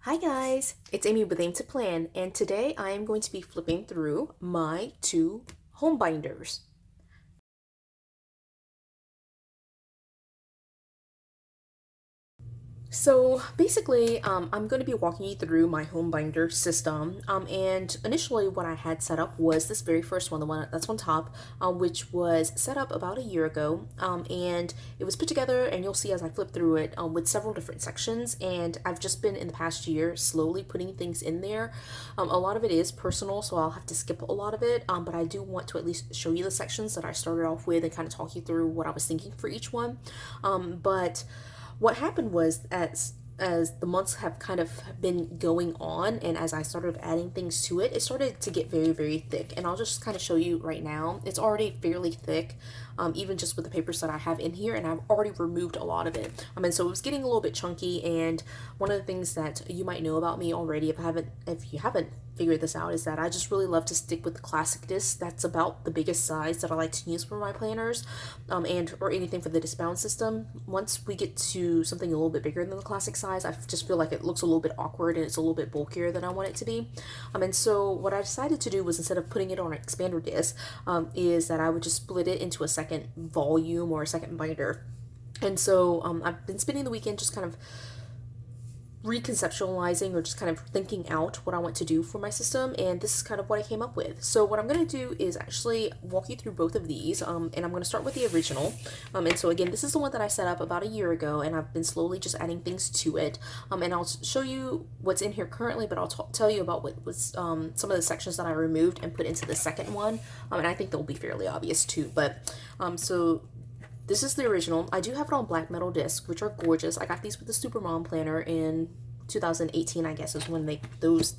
Hi guys, it's Amy with Aim to Plan, and today I am going to be flipping through my two home binders. So basically, I'm going to be walking you through my home binder system. And initially, what I had set up was this very first one, the one that's on top, which was set up about a year ago. And it was put together, and you'll see as I flip through it, with several different sections. And I've just been in the past year slowly putting things in there. A lot of it is personal, so I'll have to skip a lot of it. But I do want to at least show you the sections that I started off with and kind of talk you through what I was thinking for each one. But what happened was as the months have kind of been going on and as I started adding things to it, it started to get very, very thick. And I'll just kind of show you right now. It's already fairly thick, even just with the papers that I have in here, and I've already removed a lot of it. And so it was getting a little bit chunky. And one of the things that you might know about me already, if you haven't figured this out, is that I just really love to stick with the classic disc. That's about the biggest size that I like to use for my planners, and or anything for the discbound system. Once we get to something a little bit bigger than the classic size, I just feel like it looks a little bit awkward and it's a little bit bulkier than I want it to be. And so what I decided to do was, instead of putting it on an expander disc, is that I would just split it into a second volume or a second binder. And so I've been spending the weekend just kind of reconceptualizing or just kind of thinking out what I want to do for my system, and this is kind of what I came up with. So what I'm going to do is actually walk you through both of these, and I'm going to start with the original. And so again, this is the one that I set up about a year ago, and I've been slowly just adding things to it, and I'll show you what's in here currently, but I'll tell you about what was some of the sections that I removed and put into the second one, and I think they'll be fairly obvious too. But so this is the original. I do have it on black metal discs, which are gorgeous. I got these with the Supermom planner in 2018, I guess, is when those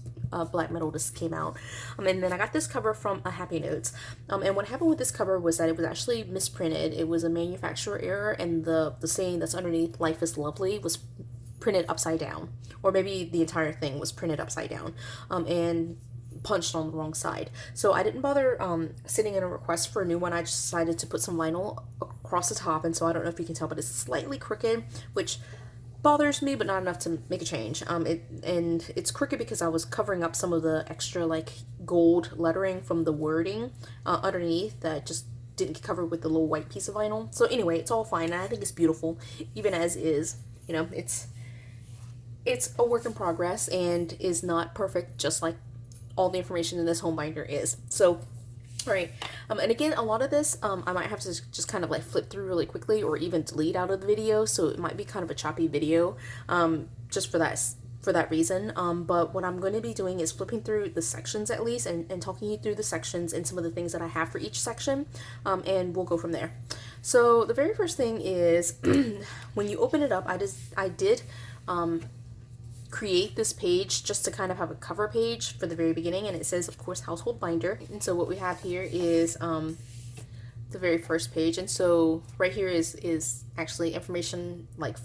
black metal discs came out. And then I got this cover from a Happy Notes. And what happened with this cover was that it was actually misprinted. It was a manufacturer error, and the saying that's underneath, "Life is Lovely," was printed upside down, or maybe the entire thing was printed upside down, and punched on the wrong side. So I didn't bother sending in a request for a new one. I just decided to put some vinyl across the top, and so I don't know if you can tell, but it's slightly crooked, which bothers me, but not enough to make a change. It's crooked because I was covering up some of the extra like gold lettering from the wording underneath that just didn't get covered with the little white piece of vinyl. So anyway, it's all fine, and I think it's beautiful even as is. It's a work in progress and is not perfect, just like all the information in this home binder is. So, all right. And again, a lot of this, I might have to just kind of like flip through really quickly or even delete out of the video. So it might be kind of a choppy video, just for that reason. But what I'm going to be doing is flipping through the sections at least, and talking you through the sections and some of the things that I have for each section. And we'll go from there. So the very first thing is when you open it up, I did create this page just to kind of have a cover page for the very beginning, and it says, of course, household binder. And so what we have here is the very first page, and so right here is actually information like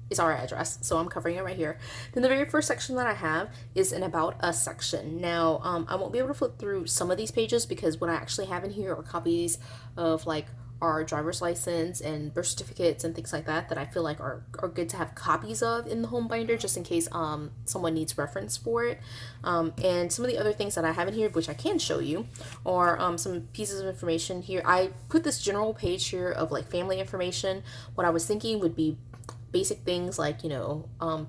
is our address, so I'm covering it right here. Then the very first section that I have is an about us section. Now I won't be able to flip through some of these pages because what I actually have in here are copies of like our driver's license and birth certificates and things like that I feel like are good to have copies of in the home binder, just in case someone needs reference for it. And some of the other things that I have in here, which I can show you, are some pieces of information here. I put this general page here of like family information. What I was thinking would be basic things like,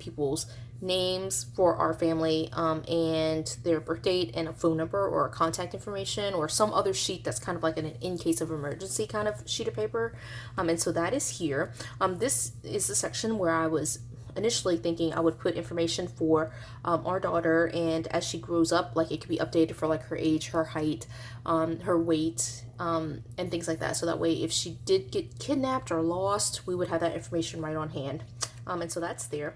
people's names for our family, and their birth date and a phone number or a contact information, or some other sheet that's kind of like an in case of emergency kind of sheet of paper. And so that is here. This is the section where I was initially thinking I would put information for our daughter, and as she grows up, like it could be updated for like her age, her height, her weight, and things like that. So that way, if she did get kidnapped or lost, we would have that information right on hand. And so that's there.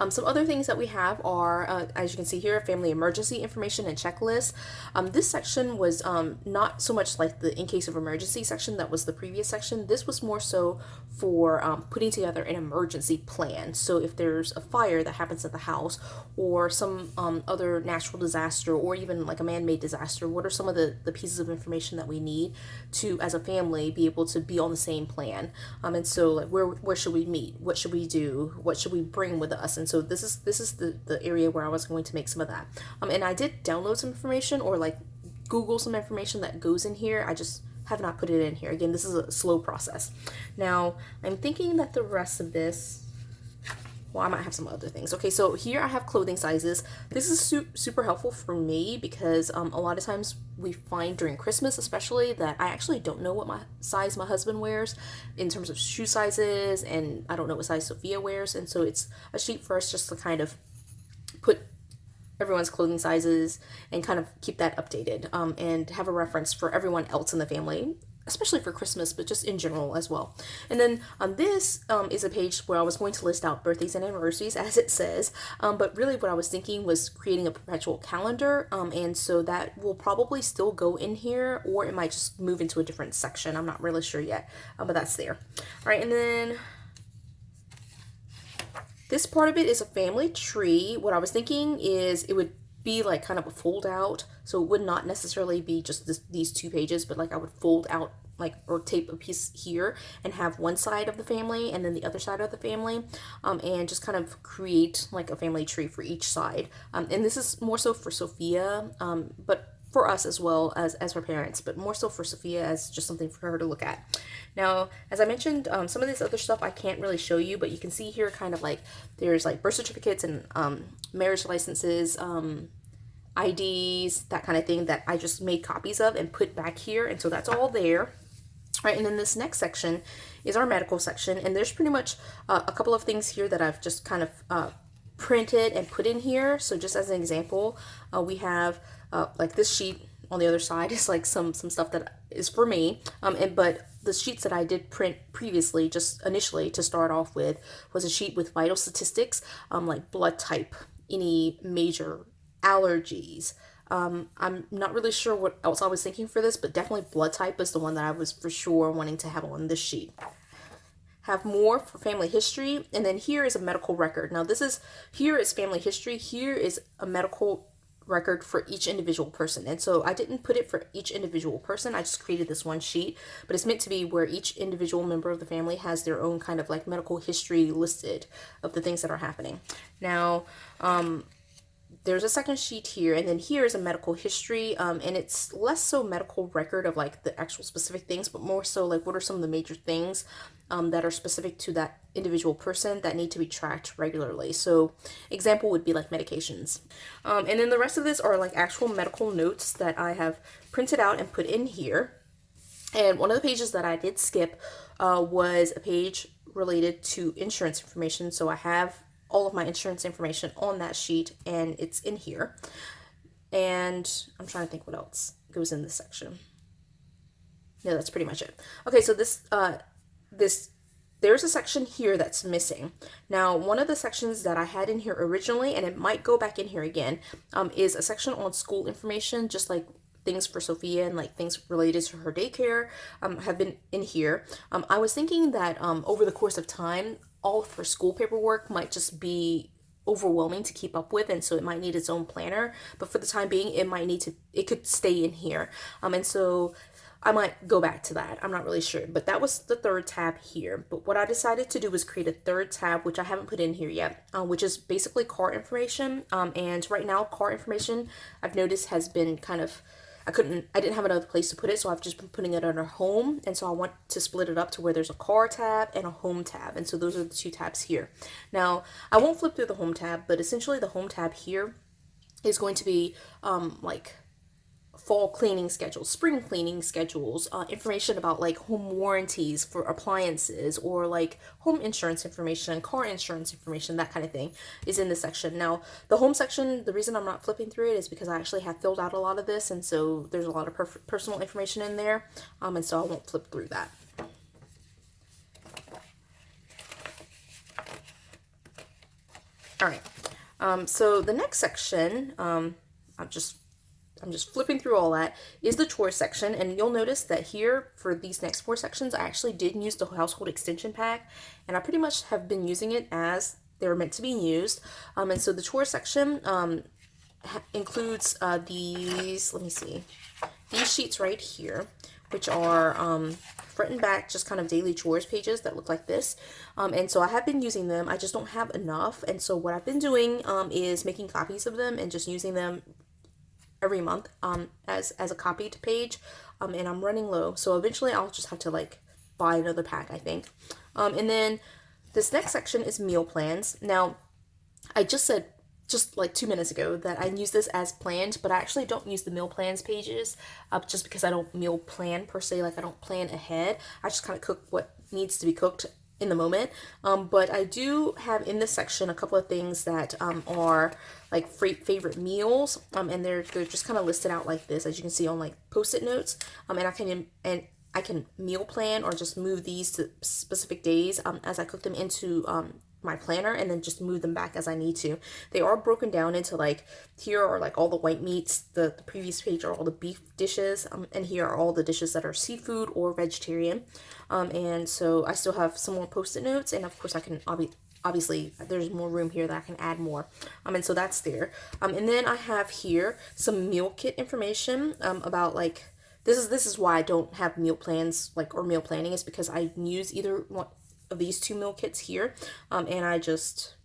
Some other things that we have are, as you can see here, family emergency information and checklist. This section was not so much like the in case of emergency section that was the previous section. This was more so for putting together an emergency plan. So if there's a fire that happens at the house, or some other natural disaster, or even like a man-made disaster, what are some of the pieces of information that we need to, as a family, be able to be on the same plan? And so like where should we meet? What should we do? What should we bring with us? And so this is the area where I was going to make some of that. And I did download some information, or like Google some information that goes in here. I just have not put it in here. Again, this is a slow process. Now, I'm thinking that the rest of this, well, I might have some other things. Okay, so here I have clothing sizes. This is super helpful for me because a lot of times we find during Christmas especially that I actually don't know what size my husband wears in terms of shoe sizes, and I don't know what size Sophia wears, and so it's a sheet for us just to kind of put everyone's clothing sizes and kind of keep that updated, and have a reference for everyone else in the family, especially for Christmas, but just in general as well. And then this is a page where I was going to list out birthdays and anniversaries, as it says, but really what I was thinking was creating a perpetual calendar, and so that will probably still go in here, or it might just move into a different section. I'm not really sure yet, but that's there. All right, and then this part of it is a family tree. What I was thinking is it would be like kind of a fold out, so it would not necessarily be just these 2 pages, but like I would fold out, like, or tape a piece here and have one side of the family and then the other side of the family, and just kind of create like a family tree for each side. And this is more so for Sophia, but for us as well as her parents, but more so for Sophia as just something for her to look at. Now, as I mentioned, some of this other stuff I can't really show you, but you can see here kind of like there's like birth certificates and marriage licenses, IDs, that kind of thing that I just made copies of and put back here, and so that's all there. Right, and then this next section is our medical section, and there's pretty much a couple of things here that I've just kind of printed and put in here. So just as an example, we have like this sheet on the other side is like some stuff that is for me, but the sheets that I did print previously, just initially to start off with, was a sheet with vital statistics, like blood type, any major allergies. I'm not really sure what else I was thinking for this, but definitely blood type is the one that I was for sure wanting to have on this sheet. Have more for family history, and then here is a medical record. Now here is family history, here is a medical record for each individual person, and so I didn't put it for each individual person. I just created this one sheet, but it's meant to be where each individual member of the family has their own kind of like medical history listed of the things that are happening. Now, there's a second sheet here, and then here is a medical history, and it's less so medical record of like the actual specific things, but more so like what are some of the major things that are specific to that individual person that need to be tracked regularly. So example would be like medications. And then the rest of this are like actual medical notes that I have printed out and put in here. And one of the pages that I did skip was a page related to insurance information. So I have all of my insurance information on that sheet, and it's in here. And I'm trying to think what else goes in this section. No, that's pretty much it. Okay, so there's a section here that's missing. Now, one of the sections that I had in here originally, and it might go back in here again, is a section on school information, just like things for Sophia and like things related to her daycare have been in here. I was thinking that over the course of time, all of her school paperwork might just be overwhelming to keep up with, and so it might need its own planner, but for the time being it could stay in here, and so I might go back to that. I'm not really sure, but that was the third tab here. But what I decided to do was create a third tab, which I haven't put in here yet, which is basically car information, and right now car information I've noticed has been kind of, I didn't have another place to put it, so I've just been putting it under home, and so I want to split it up to where there's a car tab and a home tab, and so those are the 2 tabs here. Now, I won't flip through the home tab, but essentially the home tab here is going to be like fall cleaning schedules, spring cleaning schedules, information about like home warranties for appliances, or like home insurance information, car insurance information, that kind of thing is in this section. Now, the home section, the reason I'm not flipping through it is because I actually have filled out a lot of this, and so there's a lot of personal information in there, and so I won't flip through that. All right, so the next section, I'm just flipping through all that, is the chores section. And you'll notice that here for these next 4 sections, I actually did use the household extension pack, and I pretty much have been using it as they were meant to be used. And so the chores section includes these, let me see, these sheets right here, which are front and back, just kind of daily chores pages that look like this. And so I have been using them. I just don't have enough. And so what I've been doing is making copies of them and just using them every month as a copied page. And I'm running low. So eventually I'll just have to like buy another pack, I think. And then this next section is meal plans. Now, I just said just like 2 minutes ago that I use this as planned, but I actually don't use the meal plans pages just because I don't meal plan per se. Like I don't plan ahead. I just kind of cook what needs to be cooked in the moment. But I do have in this section a couple of things that are like favorite meals, and they're just kind of listed out like this, as you can see on like post-it notes. And I can meal plan or just move these to specific days as I cook them into my planner, and then just move them back as I need to. They are broken down into like, here are like all the white meats, the previous page are all the beef dishes, and here are all the dishes that are seafood or vegetarian. And so I still have some more post-it notes, and of course I can obviously there's more room here that I can add more. And so that's there. And then I have here some meal kit information about like, this is why I don't have meal plans like or meal planning, is because I use either one of these 2 meal kits here, and I just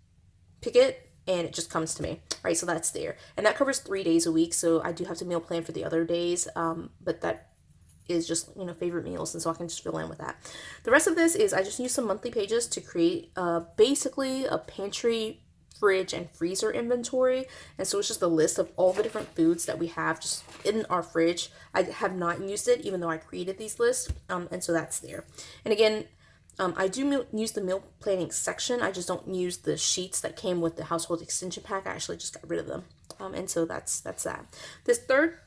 pick it and it just comes to me. Right, so that's there, and that covers 3 days a week. So I do have to meal plan for the other days, but that is just, you know, favorite meals, and so I can just fill in with that. The rest of this is I just use some monthly pages to create basically a pantry, fridge, and freezer inventory. And so it's just a list of all the different foods that we have just in our fridge. I have not used it even though I created these lists, and so that's there. And again, I do use the meal planning section. I just don't use the sheets that came with the household extension pack. I actually just got rid of them. And so that's that. This third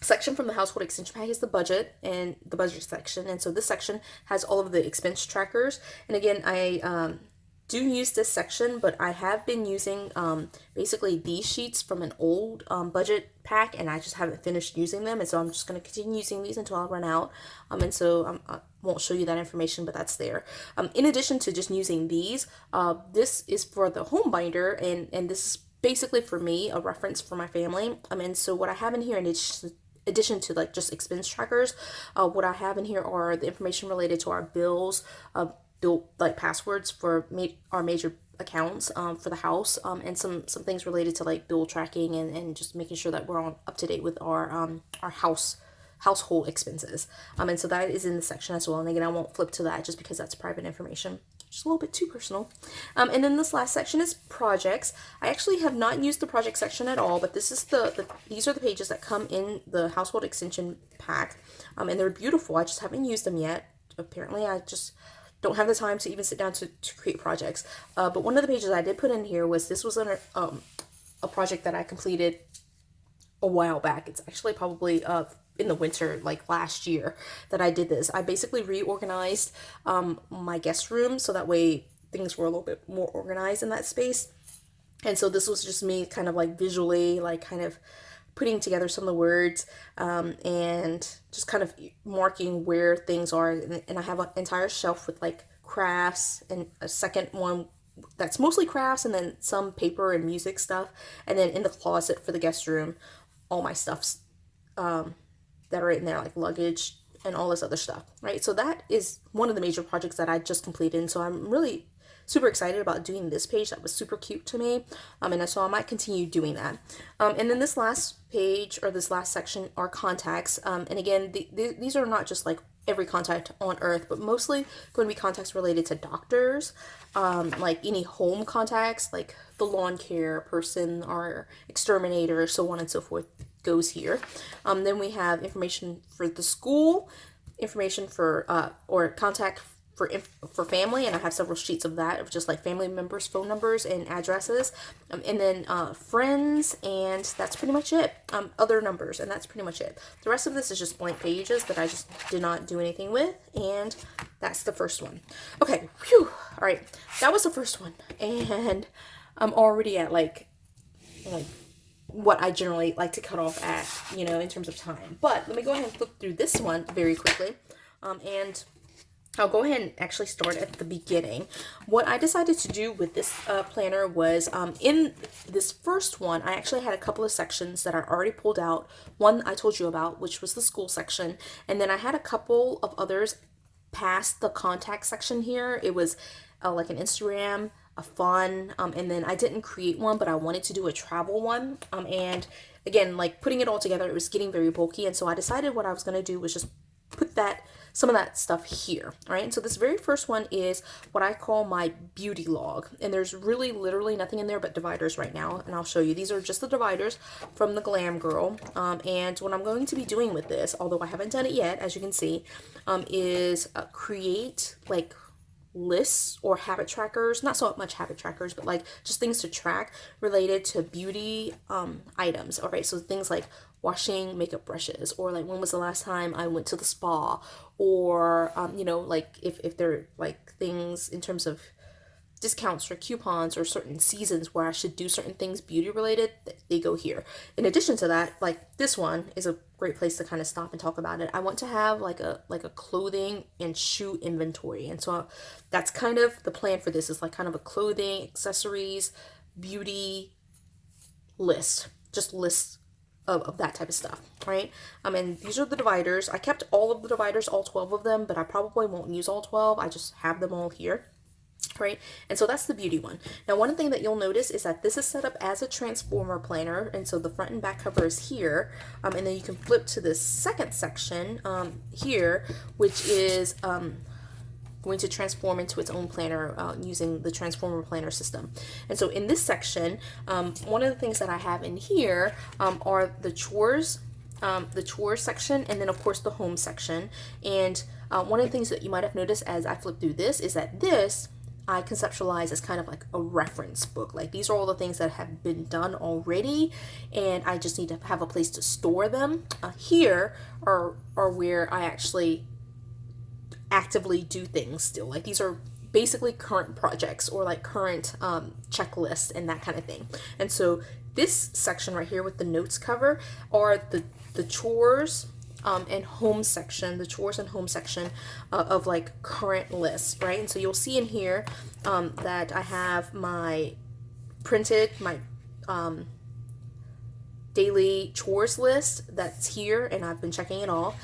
section from the household extension pack is the budget section. And so this section has all of the expense trackers. And again, I do use this section, but I have been using basically these sheets from an old budget pack, and I just haven't finished using them, and so I'm just going to continue using these until I run out. And so I won't show you that information, but that's there. In addition to just using these, this is for the home binder, and this is basically for me a reference for my family. And so what I have in here, in addition to like just expense trackers, what I have in here are the information related to our bills, built like passwords for our major accounts for the house, and some things related to like bill tracking and just making sure that we're on up to date with our household expenses. And so that is in the section as well. And again, I won't flip to that just because that's private information, just a little bit too personal. And then this last section is projects. I actually have not used the project section at all, but this is these are the pages that come in the household extension pack, and they're beautiful. I just haven't used them yet. Apparently, I just don't have the time to even sit down to create projects. But one of the pages I did put in here was, this was a project that I completed a while back. It's actually probably in the winter, like last year, that I did this. I basically reorganized my guest room so that way things were a little bit more organized in that space. And so this was just me kind of like visually, like kind of putting together some of the words, and just kind of marking where things are. And I have an entire shelf with like crafts, and a second one that's mostly crafts, and then some paper and music stuff. And then in the closet for the guest room, all my stuffs that are in there, like luggage and all this other stuff, right? So that is one of the major projects that I just completed. And so I'm really super excited about doing this page. That was super cute to me, and so I might continue doing that. And then this last page, or this last section, are contacts, and again, these are not just like every contact on earth, but mostly going to be contacts related to doctors, like any home contacts, like the lawn care person or exterminator, so on and so forth, goes here. Then we have information for the school, information for or contact for family, and I have several sheets of that, of just like family members' phone numbers and addresses, and then friends, and that's pretty much it. Other numbers, and that's pretty much it. The rest of this is just blank pages that I just did not do anything with, and that's the first one. Okay, whew. All right, that was the first one, and I'm already at like what I generally like to cut off at, you know, in terms of time. But let me go ahead and flip through this one very quickly. And I'll go ahead and actually start at the beginning. What I decided to do with this planner was, in this first one, I actually had a couple of sections that I already pulled out. One I told you about, which was the school section. And then I had a couple of others past the contact section here. It was like an Instagram, a fun, and then I didn't create one, but I wanted to do a travel one. And again, like putting it all together, it was getting very bulky. And so I decided what I was going to do was just put some of that stuff here. All right. And so this very first one is what I call my beauty log. And there's really literally nothing in there but dividers right now. And I'll show you. These are just the dividers from the Glam Girl. And what I'm going to be doing with this, although I haven't done it yet, as you can see, is create like lists or habit trackers, not so much habit trackers, but like just things to track related to beauty items. All right, so things like washing makeup brushes, or like when was the last time I went to the spa, or you know, like if they're like things in terms of discounts or coupons or certain seasons where I should do certain things beauty related, they go here. In addition to that, like this one is a great place to kind of stop and talk about it. I want to have like a clothing and shoe inventory. And so that's kind of the plan for this, is like kind of a clothing, accessories, beauty list, just lists of that type of stuff, right? And these are the dividers. I kept all of the dividers, all 12 of them, but I probably won't use all 12. I just have them all here. Right, and so that's the beauty one. Now, one thing that you'll notice is that this is set up as a transformer planner, and so the front and back cover is here, and then you can flip to the second section here, which is going to transform into its own planner using the transformer planner system. And so in this section, one of the things that I have in here are the chores section, and then of course the home section. And one of the things that you might have noticed as I flip through this is that this I conceptualize as kind of like a reference book. Like these are all the things that have been done already, and I just need to have a place to store them. Here are where I actually actively do things still. Like these are basically current projects or like current checklists and that kind of thing. And so this section right here with the notes cover are the chores and home section, the chores and home section of like current lists, right? And so you'll see in here that I have my daily chores list that's here, and I've been checking it all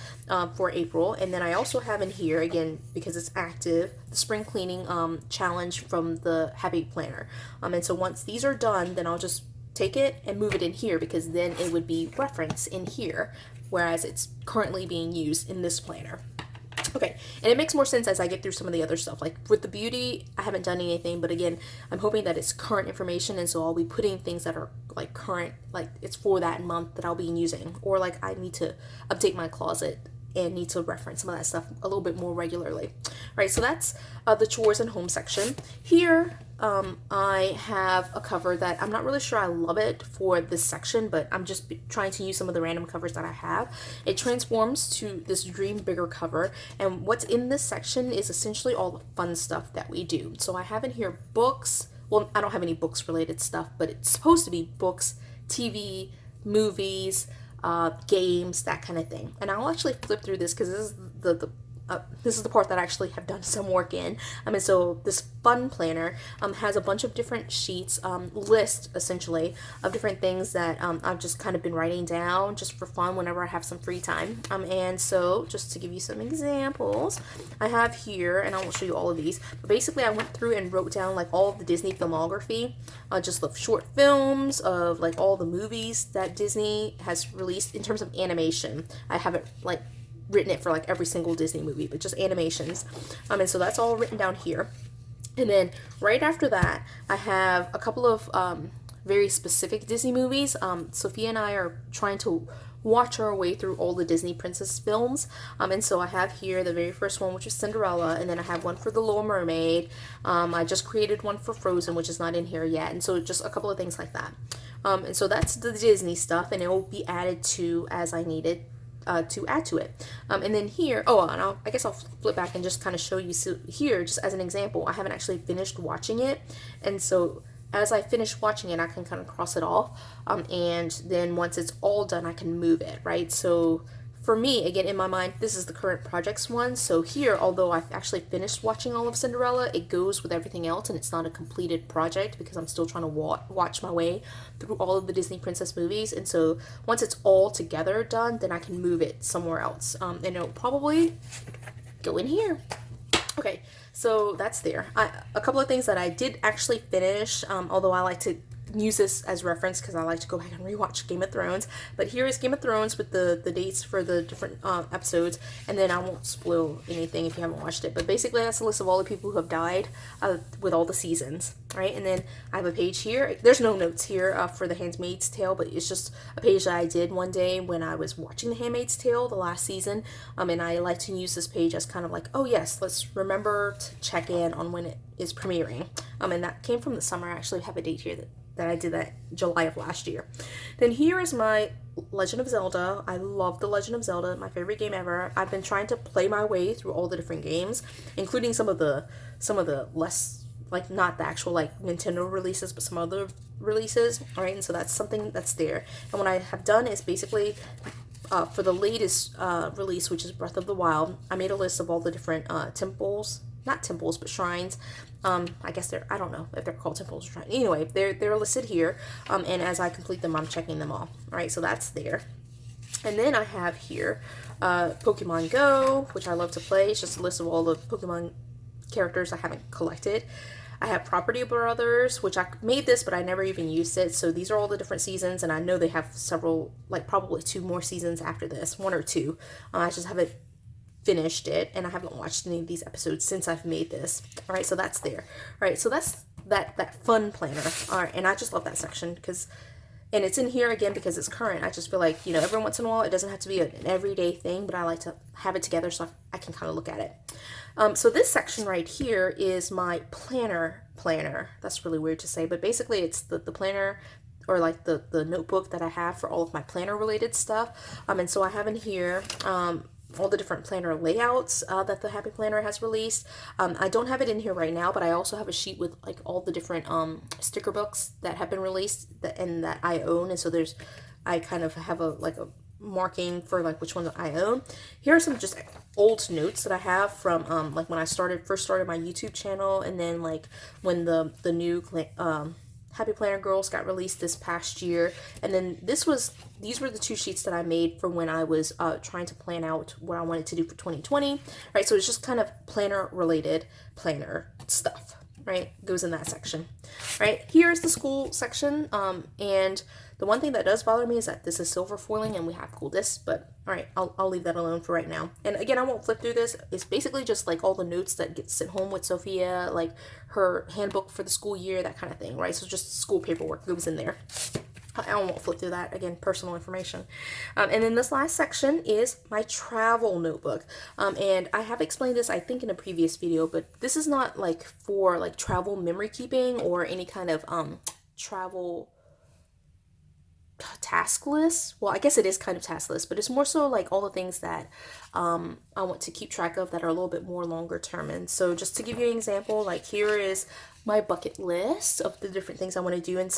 for April. And then I also have in here, again, because it's active, the spring cleaning challenge from the Happy Planner. And so once these are done, then I'll just take it and move it in here, because then it would be referenced in here, whereas it's currently being used in this planner. Okay, and it makes more sense as I get through some of the other stuff. Like with the beauty, I haven't done anything, but again, I'm hoping that it's current information, and so I'll be putting things that are like current, like it's for that month that I'll be using, or like I need to update my closet and need to reference some of that stuff a little bit more regularly. Right, so that's the chores and home section. Here, I have a cover that I'm not really sure I love it for this section, but I'm just trying to use some of the random covers that I have. It transforms to this Dream Bigger cover, and what's in this section is essentially all the fun stuff that we do. So I have in here books. Well, I don't have any books related stuff, but it's supposed to be books, TV, movies, games, that kind of thing. And I'll actually flip through this because this is the part that I actually have done some work in. And so this fun planner has a bunch of different sheets, list essentially of different things that I've just kind of been writing down just for fun whenever I have some free time. And so just to give you some examples, I have here, and I won't show you all of these, but basically I went through and wrote down like all of the Disney filmography, just the short films of like all the movies that Disney has released in terms of animation. I haven't like written it for like every single Disney movie, but just animations. And so that's all written down here. And then right after that, I have a couple of very specific Disney movies. Sophia and I are trying to watch our way through all the Disney princess films. And so I have here the very first one, which is Cinderella, and then I have one for The Little Mermaid. I just created one for Frozen, which is not in here yet. And so just a couple of things like that. And so that's the Disney stuff, and it will be added to as I need it. To add to it. And then here, and I guess I'll flip back and just kind of show you. So here, just as an example, I haven't actually finished watching it, and so as I finish watching it, I can kind of cross it off, and then once it's all done, I can move it, right? So for me, again, in my mind, this is the current projects one. So here, although I've actually finished watching all of Cinderella, it goes with everything else, and it's not a completed project because I'm still trying to watch my way through all of the Disney princess movies. And so once it's all together done, then I can move it somewhere else, and it'll probably go in here. Okay, so that's there. A couple of things that I did actually finish, although I like to use this as reference because I like to go back and rewatch Game of Thrones. But here is Game of Thrones with the dates for the different episodes, and then I won't spoil anything if you haven't watched it. But basically, that's a list of all the people who have died with all the seasons, right? And then I have a page here. There's no notes here for The Handmaid's Tale, but it's just a page that I did one day when I was watching The Handmaid's Tale, the last season. And I like to use this page as kind of like, oh yes, let's remember to check in on when it is premiering. And that came from the summer. I actually have a date here that I did that July of last year. Then here is my Legend of Zelda. I love the Legend of Zelda, my favorite game ever. I've been trying to play my way through all the different games, including some of the less, like, not the actual like Nintendo releases, but some other releases. All right, and so that's something that's there. And what I have done is basically for the latest release, which is Breath of the Wild, I made a list of all the different temples, not temples, but shrines. I guess I don't know if they're called temples or shrines. Anyway, they're listed here, and as I complete them, I'm checking them all. All right, so that's there. And then I have here Pokemon Go, which I love to play. It's just a list of all the Pokemon characters I haven't collected. I have Property Brothers, which I made this, but I never even used it. So these are all the different seasons, and I know they have several, like probably 2 more seasons after this, 1 or 2. I just haven't finished it, and I haven't watched any of these episodes since I've made this. All right, so that's there. All right, so that's that fun planner. All right, and I just love that section because, and it's in here again because it's current. I just feel like, you know, every once in a while, it doesn't have to be an everyday thing, but I like to have it together so I can kind of look at it. So this section right here is my planner. That's really weird to say, but basically it's the planner, or like the notebook that I have for all of my planner related stuff. And so I have in here all the different planner layouts that the Happy Planner has released. I don't have it in here right now, but I also have a sheet with like all the different sticker books that have been released and that I own. And so I kind of have a marking for like which ones I own. Here are some just old notes that I have from like when I first started my YouTube channel, and then like when the new Happy Planner Girls got released this past year. And then these were the 2 sheets that I made for when I was trying to plan out what I wanted to do for 2020, right? So it's just kind of planner related planner stuff, right? Goes in that section, right? Here's the school section, and the one thing that does bother me is that this is silver foiling and we have cool discs, but all right, I'll leave that alone for right now. And again, I won't flip through this. It's basically just like all the notes that get sent home with Sophia, like her handbook for the school year, that kind of thing, right? So just school paperwork goes in there. I won't flip through that. Again, personal information. And then this last section is my travel notebook. And I have explained this, I think, in a previous video, but this is not like for like travel memory keeping or any kind of travel task list. Well, I guess it is kind of task list, but it's more so like all the things that I want to keep track of that are a little bit more longer term. And so just to give you an example, like here is my bucket list of the different things I want to do. And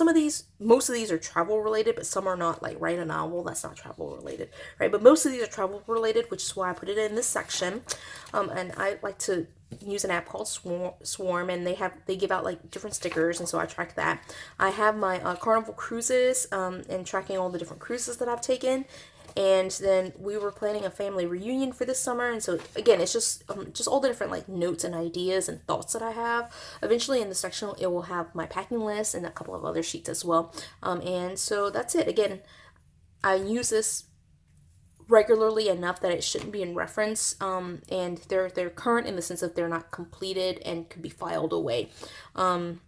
most of these are travel related, but some are not. Like write a novel, that's not travel related, right? But most of these are travel related, which is why I put it in this section. And I like to use an app called Swarm, and they give out like different stickers, and so I track that. I have my Carnival cruises, and tracking all the different cruises that I've taken. And then we were planning a family reunion for this summer, and so again, it's just all the different like notes and ideas and thoughts that I have. Eventually in the section it will have my packing list and a couple of other sheets as well. And so that's it. Again, I use this regularly enough that it shouldn't be in reference, and they're current in the sense that they're not completed and could be filed away. And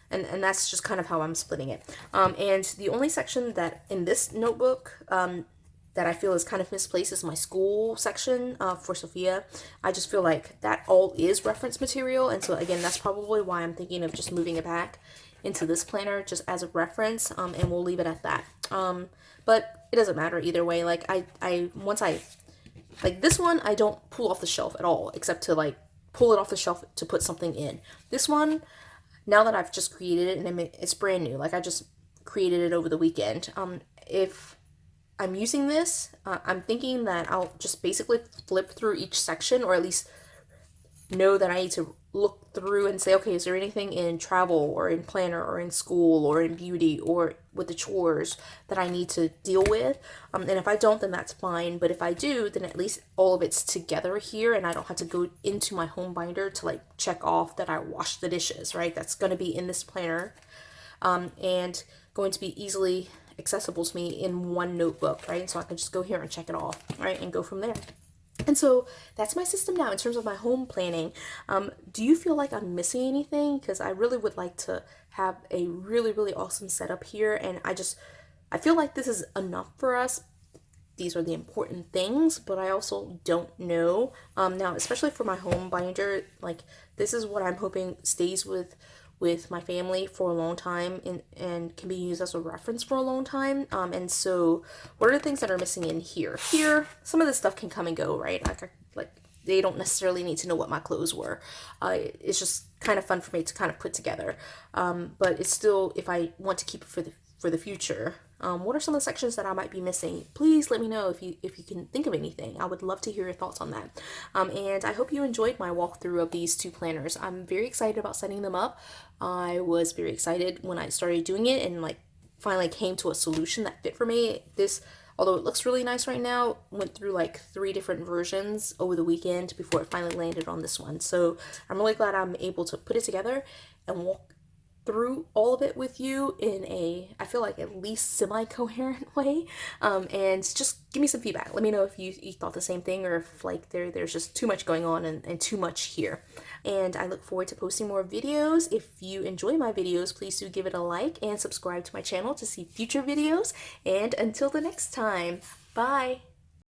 that's just kind of how I'm splitting it. And the only section that in this notebook that I feel is kind of misplaced is my school section for Sophia. I just feel like that all is reference material, and so again, that's probably why I'm thinking of just moving it back into this planner just as a reference, and we'll leave it at that. But it doesn't matter either way. Like once I like this one, I don't pull off the shelf at all, except to like pull it off the shelf to put something in. This one, now that I've just created it and it's brand new, like I just created it over the weekend, if I'm using this, I'm thinking that I'll just basically flip through each section, or at least know that I need to look through and say, okay, is there anything in travel or in planner or in school or in beauty or with the chores that I need to deal with? And if I don't, then that's fine. But if I do, then at least all of it's together here, and I don't have to go into my home binder to like check off that I washed the dishes, right? That's going to be in this planner, and going to be easily accessible to me in one notebook, right? So I can just go here and check it off, right? And go from there. And so that's my system now in terms of my home planning. Do you feel like I'm missing anything? Because I really would like to have a really, really awesome setup here. And I feel like this is enough for us. These are the important things, but I also don't know. Now, especially for my home binder, like this is what I'm hoping stays with my family for a long time, and can be used as a reference for a long time. And so what are the things that are missing in here? Here, some of this stuff can come and go, right? Like they don't necessarily need to know what my clothes were. It's just kind of fun for me to kind of put together. But it's still, if I want to keep it for the future, what are some of the sections that I might be missing? Please let me know if you can think of anything. I would love to hear your thoughts on that. And I hope you enjoyed my walkthrough of these two planners. I'm very excited about setting them up. I was very excited when I started doing it and like finally came to a solution that fit for me. This, although it looks really nice right now, went through like 3 different versions over the weekend before it finally landed on this one. So I'm really glad I'm able to put it together and walk through all of it with you in a, I feel like, at least semi-coherent way. And just give me some feedback. Let me know if you thought the same thing, or if like there's just too much going on and too much here. And I look forward to posting more videos. If you enjoy my videos, please do give it a like and subscribe to my channel to see future videos. And until the next time, bye!